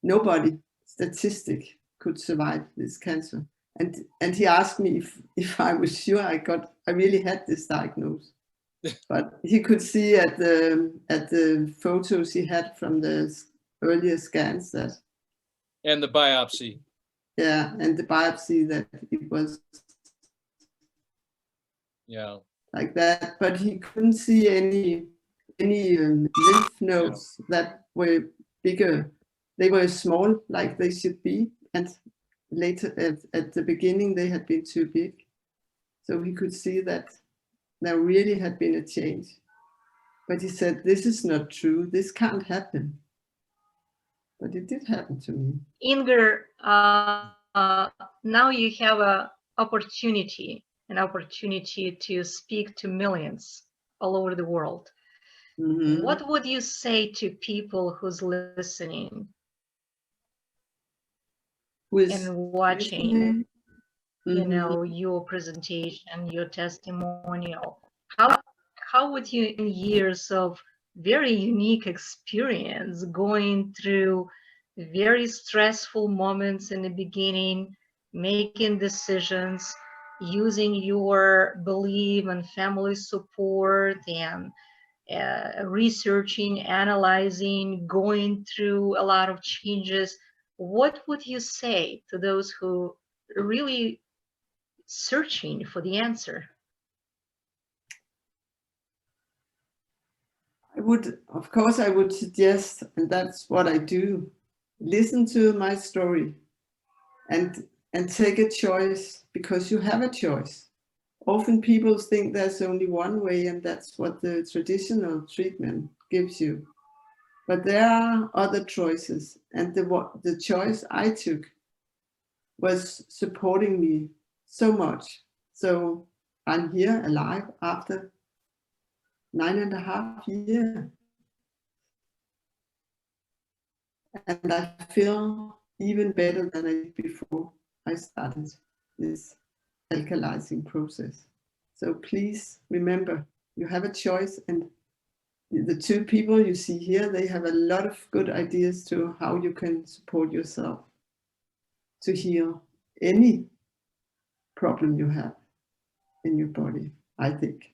nobody statistic could survive this cancer, and he asked me if I was sure I really had this diagnosis. But he could see at the photos he had from the earlier scans that. And the biopsy. Yeah, and the biopsy that it was. Yeah. Like that, but he couldn't see any lymph nodes that were bigger. They were small, like they should be, and later at the beginning they had been too big. So he could see that there really had been a change. But he said, "This is not true. This can't happen." But it did happen to me. Inger, now you have an opportunity to speak to millions all over the world. Mm-hmm. What would you say to people who's listening and watching, you know, your presentation, your testimonial? How would you, in years of very unique experience, going through very stressful moments in the beginning, making decisions, using your belief and family support and researching, analyzing, going through a lot of changes, what would you say to those who are really searching for the answer? Of course, I would suggest, and that's what I do, listen to my story and take a choice, because you have a choice. Often people think there's only one way, and that's what the traditional treatment gives you. But there are other choices, and the choice I took was supporting me so much. So I'm here alive after 9.5 years. And I feel even better than I did before I started this alkalizing process. So please remember, you have a choice, and the two people you see here, they have a lot of good ideas to how you can support yourself to heal any problem you have in your body, I think.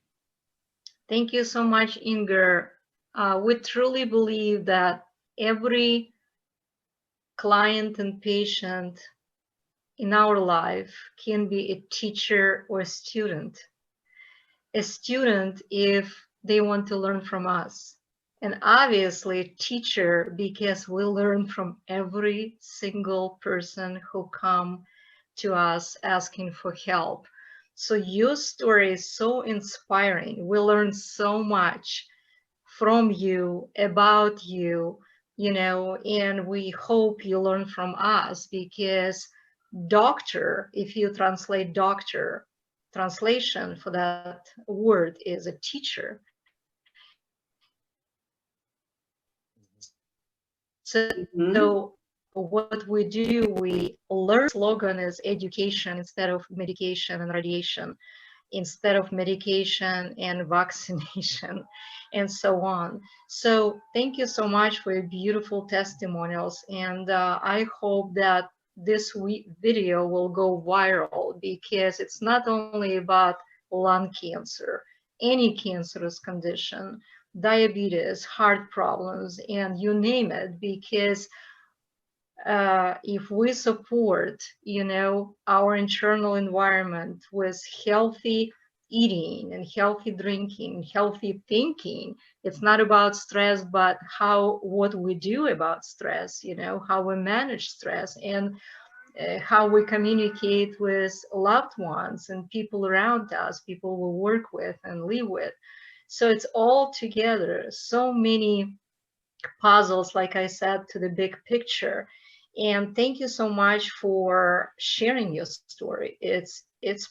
Thank you so much, Inger. We truly believe that every client and patient in our life can be a teacher or a student. A student if they want to learn from us, and obviously a teacher because we learn from every single person who come to us asking for help. So your story is so inspiring. We learn so much from you, about you, you know, and we hope you learn from us, because doctor, if you translate doctor, translation for that word is a teacher. So what we do, we learn. Slogan is education instead of medication and radiation, instead of medication and vaccination, and so on. So thank you so much for your beautiful testimonials, and I hope that this video will go viral, because it's not only about lung cancer, any cancerous condition, diabetes, heart problems, and you name it, because if we support, you know, our internal environment with healthy eating and healthy drinking, healthy thinking. It's not about stress, but what we do about stress, you know, how we manage stress, and how we communicate with loved ones and people around us, people we work with and live with. So it's all together, so many puzzles, like I said, to the big picture. And thank you so much for sharing your story. It's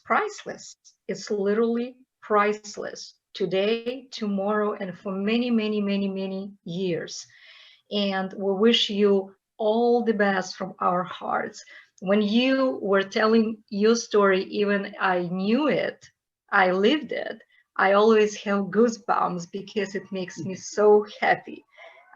priceless. It's literally priceless, today, tomorrow, and for many, many, many, many years. And we wish you all the best from our hearts. When you were telling your story, even I knew it, I lived it, I always have goosebumps because it makes me so happy.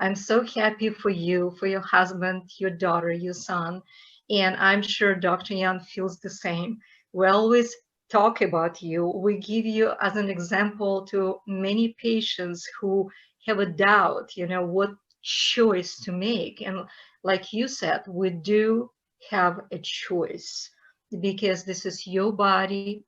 I'm so happy for you, for your husband, your daughter, your son, and I'm sure Dr. Yan feels the same. We always talk about you. We give you as an example to many patients who have a doubt, you know, what choice to make. And like you said, we do have a choice because this is your body,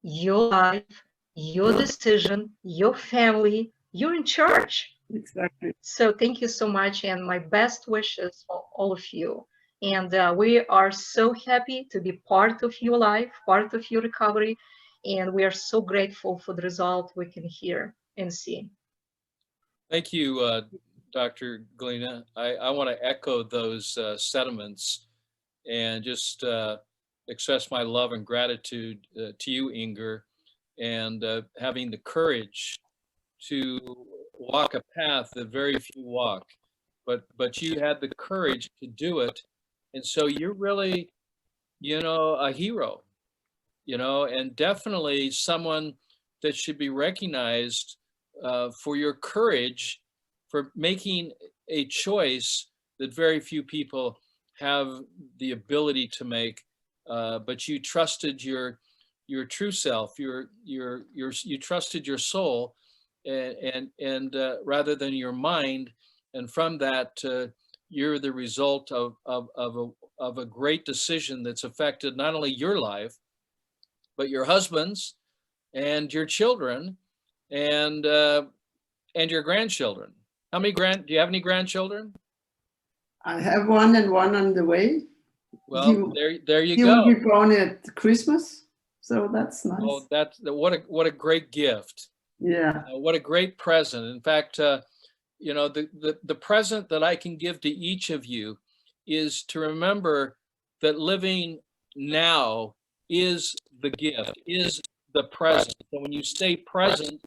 your life, your decision, your family. You're in charge. Exactly. So thank you so much, and my best wishes for all of you. And we are so happy to be part of your life, part of your recovery, and we are so grateful for the result we can hear and see. Thank you, Dr. Galina. I want to echo those sentiments and just express my love and gratitude to you, Inger, and having the courage to walk a path that very few walk, but you had the courage to do it, and so you're really, you know, a hero, you know, and definitely someone that should be recognized for your courage, for making a choice that very few people have the ability to make, but you trusted your true self, you trusted your soul, and rather than your mind, and from that you're the result of a great decision that's affected not only your life, but your husband's and your children and your grandchildren. How many do you have any grandchildren? I have one and one on the way. Well, there you He go. will be born at Christmas, so that's nice. Oh, that's what a great gift. Yeah. What a great present. In fact, you know, the present that I can give to each of you is to remember that living now is the gift, is the present. So when you stay present,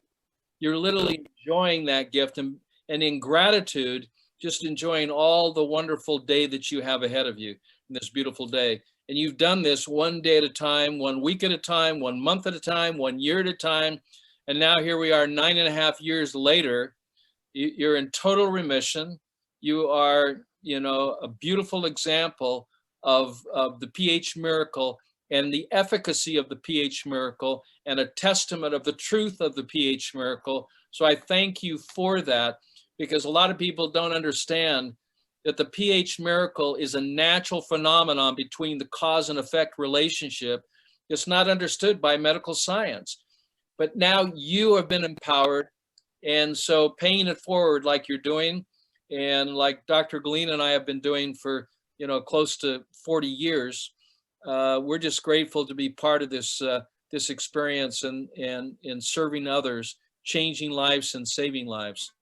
you're literally enjoying that gift, and in gratitude, just enjoying all the wonderful day that you have ahead of you in this beautiful day. And you've done this one day at a time, 1 week at a time, 1 month at a time, 1 year at a time. And now here we are 9.5 years later. You're in total remission. You are, you know, a beautiful example of the pH miracle and the efficacy of the pH miracle, and a testament of the truth of the pH miracle. So I thank you for that, because a lot of people don't understand that the pH miracle is a natural phenomenon between the cause and effect relationship. It's not understood by medical science, but now you have been empowered. And so paying it forward like you're doing, and like Dr. Galina and I have been doing for, you know, close to 40 years, we're just grateful to be part of this this experience and in serving others, changing lives and saving lives.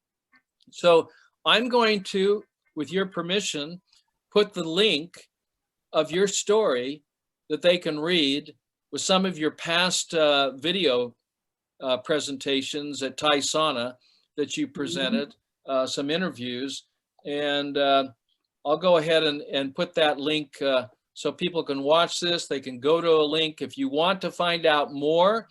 So I'm going to, with your permission, put the link of your story that they can read with some of your past video presentations at Thai Sauna that you presented, some interviews, and I'll go ahead and put that link so people can watch this. They can go to a link. If you want to find out more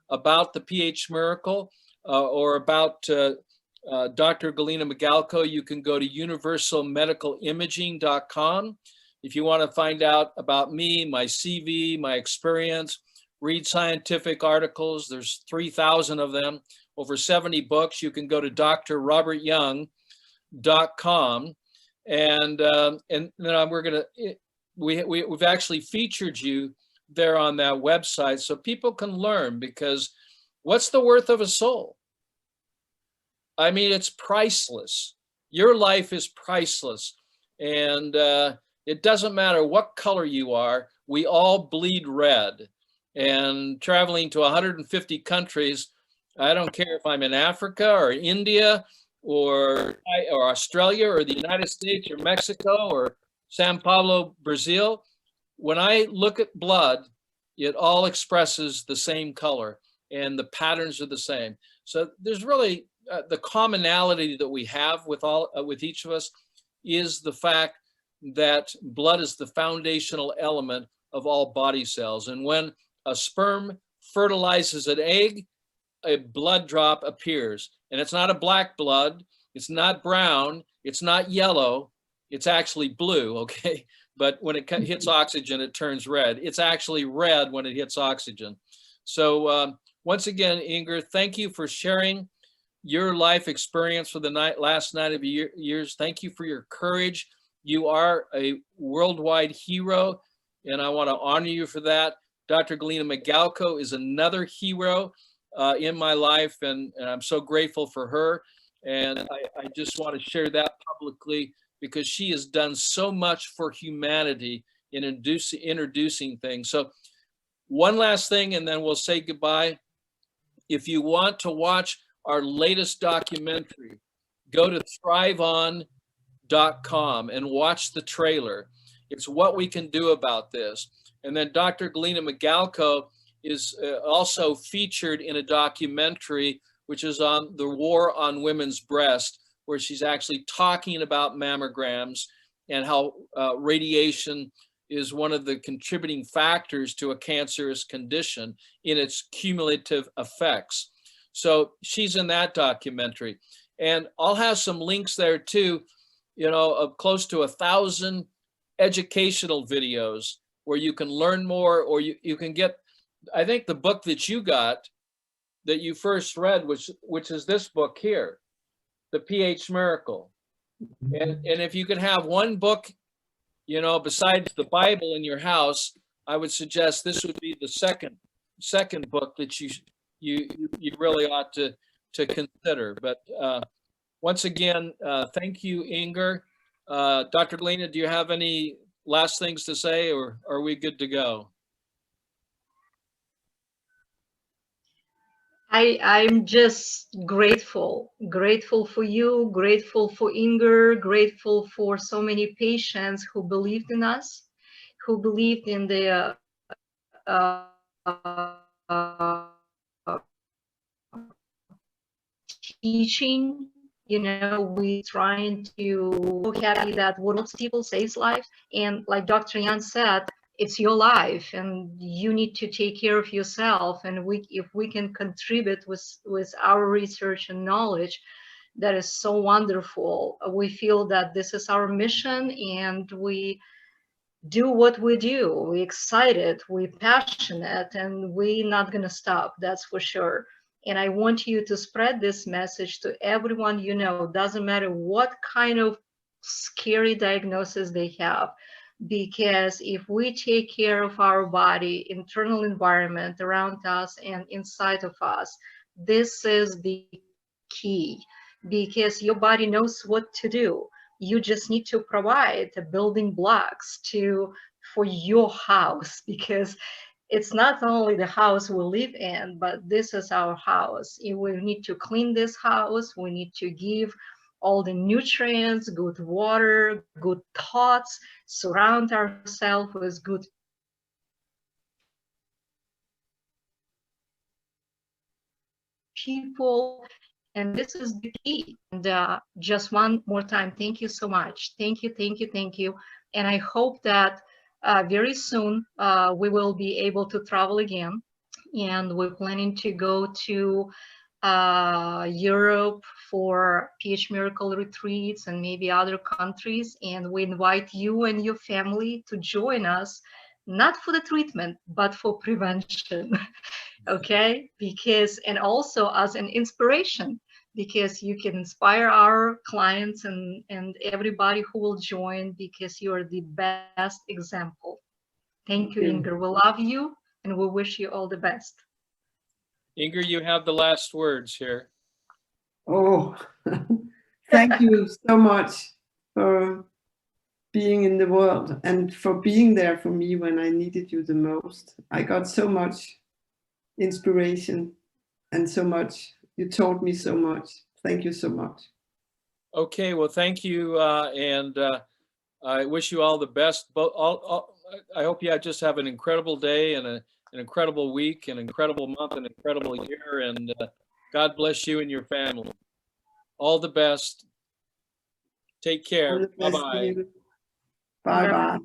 about the pH miracle or about Dr. Galina Magalko, you can go to universalmedicalimaging.com. If you want to find out about me, my CV, my experience, read scientific articles, there's 3,000 of them, over 70 books, you can go to drrobertyoung.com. And then we're going to, we've actually featured you there on that website so people can learn, because what's the worth of a soul? I mean, it's priceless. Your life is priceless. And it doesn't matter what color you are, we all bleed red. And traveling to 150 countries, I don't care if I'm in Africa or India or Australia or the United States or Mexico or Sao Paulo, Brazil, when I look at blood, it all expresses the same color and the patterns are the same. So there's really the commonality that we have with each of us is the fact that blood is the foundational element of all body cells. And when a sperm fertilizes an egg, a blood drop appears. And it's not a black blood, it's not brown, it's not yellow, it's actually blue, okay? But when it hits oxygen, it turns red. It's actually red when it hits oxygen. So once again, Inger, thank you for sharing your life experience for the last 9 years. Thank you for your courage. You are a worldwide hero, and I want to honor you for that. Dr. Galina Migalko is another hero in my life, and I'm so grateful for her. And I just want to share that publicly because she has done so much for humanity in introducing things. So one last thing, and then we'll say goodbye. If you want to watch our latest documentary, go to thriveon.com and watch the trailer. It's what we can do about this. And then Dr. Galina Migalko is also featured in a documentary, which is on the war on women's breast, where she's actually talking about mammograms and how radiation is one of the contributing factors to a cancerous condition in its cumulative effects. So she's in that documentary. And I'll have some links there too, you know, of close to 1,000 educational videos where you can learn more, or you can get, I think the book that you got, that you first read, which is this book here, The pH Miracle. And if you can have one book, you know, besides the Bible in your house, I would suggest this would be the second book that you really ought to consider. But once again, thank you, Inger. Dr. Galina, do you have any last things to say, or are we good to go? I'm just grateful for you, grateful for Inger, grateful for so many patients who believed in us, who believed in the teaching. You know, we trying to happy that what people saves lives, and like Dr. Jan said, it's your life and you need to take care of yourself. And if we can contribute with our research and knowledge, that is so wonderful. We feel that this is our mission and we do what we do. We're excited, we're passionate, and we're not gonna stop, that's for sure. And I want you to spread this message to everyone you know. Doesn't matter what kind of scary diagnosis they have. Because if we take care of our body, internal environment around us and inside of us, this is the key, because your body knows what to do. You just need to provide the building blocks for your house, because it's not only the house we live in, but this is our house. We need to clean this house. We need to give all the nutrients, good water, good thoughts, surround ourselves with good people. And this is the key. And just one more time, thank you so much. Thank you, thank you, thank you. And I hope that very soon we will be able to travel again. And we're planning to go to Europe for pH Miracle retreats and maybe other countries. And we invite you and your family to join us, not for the treatment, but for prevention. Okay? And also as an inspiration, because you can inspire our clients and everybody who will join, because you are the best example. Thank you, you. Inger. We love you and we wish you all the best. Inger, you have the last words here. Oh, thank you so much for being in the world and for being there for me when I needed you the most. I got so much inspiration and so much. You taught me so much. Thank you so much. Okay, well, thank you, and I wish you all the best. I hope you just have an incredible day and an incredible week, an incredible month, an incredible year, and God bless you and your family. All the best. Take care. All the best to Bye-bye. you. Bye-bye.